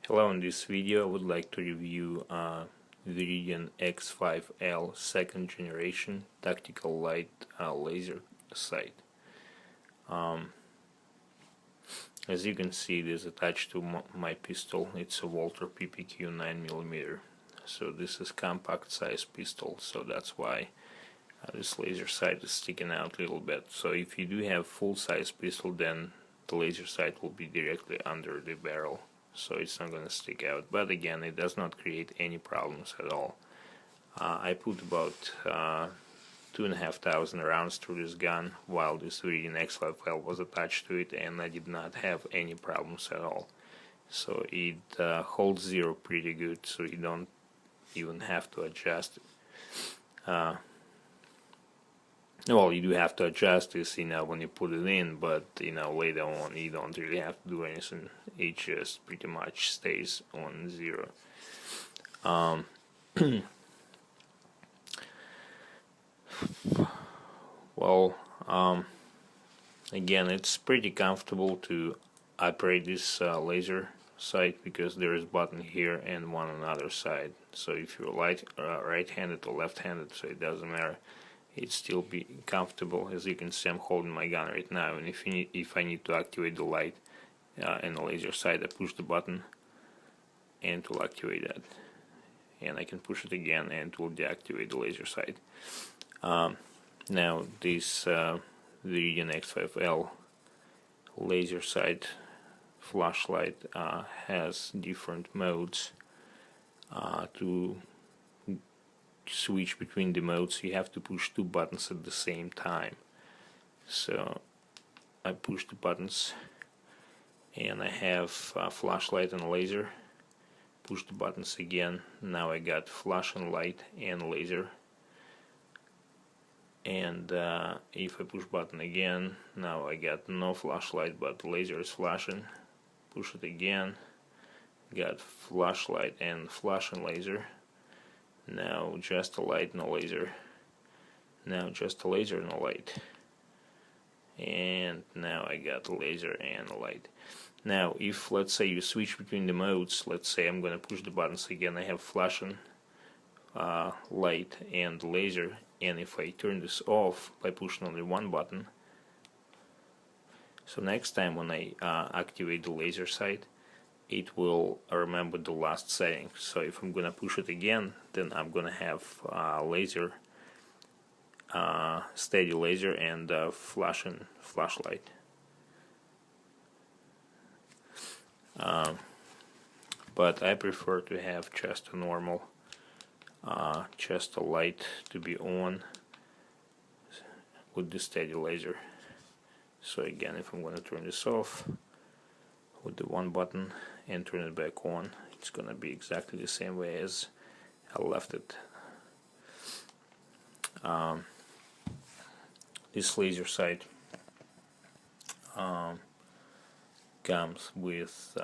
Hello, in this video I would like to review VIRIDIAN X5L second generation tactical light laser sight. As you can see, it is attached to my pistol. It's a WALTHER PPQ 9mm. So this is compact size pistol, so that's why this laser sight is sticking out a little bit. So if you do have full size pistol, then the laser sight will be directly under the barrel, so it's not going to stick out. But again, it does not create any problems at all. I put about 2,500 rounds through this gun while this VIRIDIAN X5L was attached to it, and I did not have any problems at all. So it holds zero pretty good, so you don't even have to adjust it. Well, you do have to adjust this, when you put it in, but later on you don't really have to do anything. It just pretty much stays on zero. Again, it's pretty comfortable to operate this laser sight because there is a button here and one on the other side. So if you're right-handed or left-handed, so it doesn't matter. It's still be comfortable. As you can see, I'm holding my gun right now, and if I need to activate the light and the laser sight, I push the button and it will activate that, and I can push it again and it will deactivate the laser sight. Now this VIRIDIAN X5L laser sight flashlight has different modes. To switch between the modes, you have to push two buttons at the same time. So I push the buttons and I have flashlight and laser. Push the buttons again, now I got flash and light and laser. And if I push button again, now I got no flashlight but the laser is flashing. Push it again, got flashlight and flash and laser. Now just a light, no laser. Now just a laser, no light. And now I got a laser and a light. Now if, let's say, you switch between the modes, let's say I'm gonna push the buttons again, I have flashing, light and laser, and if I turn this off by pushing only one button, so next time when I activate the laser sight, it will remember the last setting. So if I'm gonna push it again, then I'm gonna have laser, steady laser, and flashing flashlight. But I prefer to have just a normal, just a light to be on with the steady laser. So again, if I'm gonna turn this off with the one button and turn it back on, it's gonna be exactly the same way as I left it. This laser sight comes with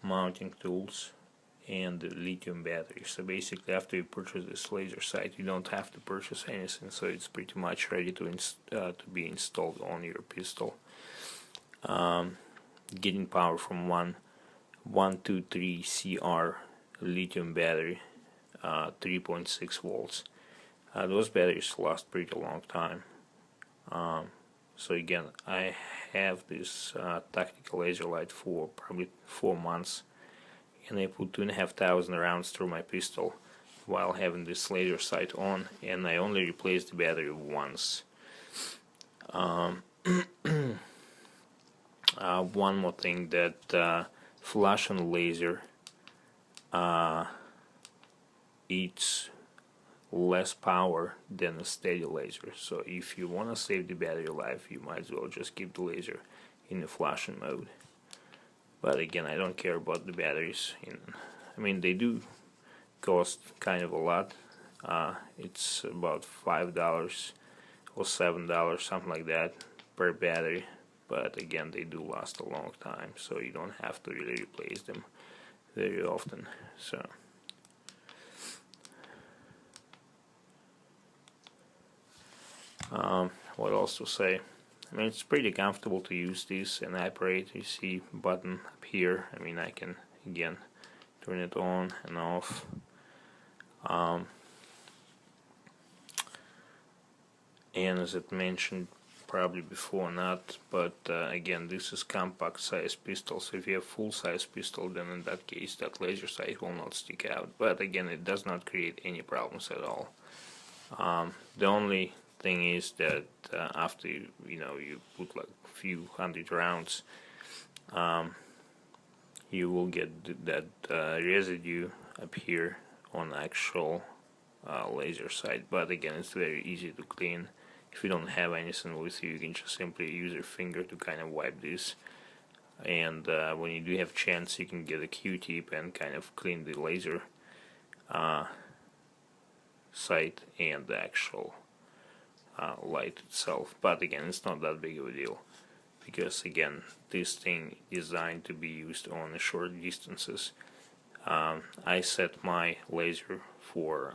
mounting tools and the lithium battery. So basically, after you purchase this laser sight, you don't have to purchase anything, so it's pretty much ready to be installed on your pistol. Getting power from 123 CR lithium battery, 3.6 volts. Those batteries last pretty long time. So again, I have this tactical laser light for probably 4 months, and I put 2,500 rounds through my pistol while having this laser sight on, and I only replaced the battery once. One more thing, that flash and laser eats less power than a steady laser. So if you want to save the battery life, you might as well just keep the laser in the flashing mode. But again, I don't care about the batteries. I mean, they do cost kind of a lot. It's about $5 or $7, something like that, per battery. But again, they do last a long time, so you don't have to really replace them very often. So what else to say? I mean, it's pretty comfortable to use this and operate. You see button up here. I mean, I can again, turn it on and off. And as it mentioned probably before, not, but again, this is compact size pistol, so if you have full size pistol, then in that case that laser sight will not stick out, but again, it does not create any problems at all. The only thing is that after you put like a few hundred rounds, you will get that residue up here on actual laser sight, but again, it's very easy to clean. If you don't have anything with you, you can just simply use your finger to kind of wipe this, and when you do have chance, you can get a Q-tip and kind of clean the laser sight and the actual light itself. But again, it's not that big of a deal, because again, this thing is designed to be used on the short distances. I set my laser for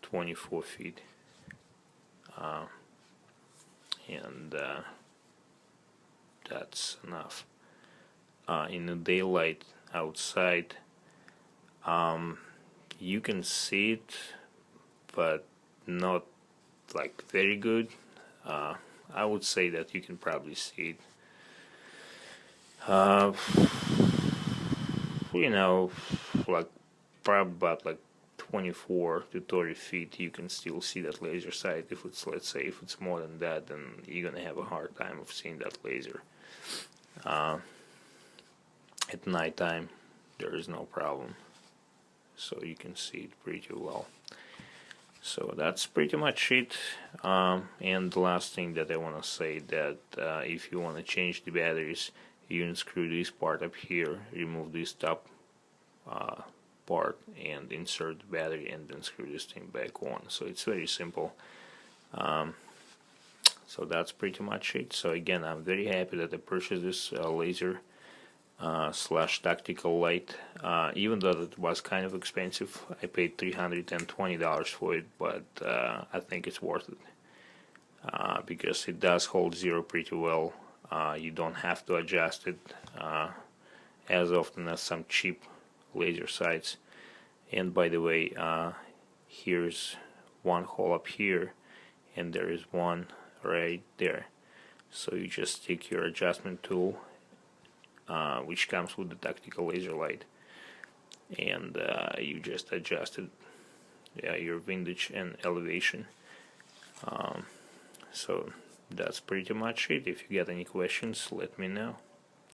24 feet, and that's enough. In the daylight outside, you can see it, but not like very good. I would say that you can probably see it, like probably about like 24 to 30 feet you can still see that laser sight. If it's, let's say, if it's more than that, then you're gonna have a hard time of seeing that laser. At nighttime there is no problem, so you can see it pretty well. So that's pretty much it. And the last thing that I want to say, that if you want to change the batteries, you unscrew this part up here, remove this top part and insert the battery, and then screw this thing back on. So it's very simple. So that's pretty much it. So again, I'm very happy that I purchased this laser slash tactical light. Even though it was kind of expensive, I paid $320 for it, but I think it's worth it, because it does hold zero pretty well. You don't have to adjust it as often as some cheap laser sights. And by the way, here's one hole up here, and there is one right there. So you just stick your adjustment tool, which comes with the tactical laser light, and you just adjust it, your windage and elevation. So that's pretty much it. If you get any questions, let me know.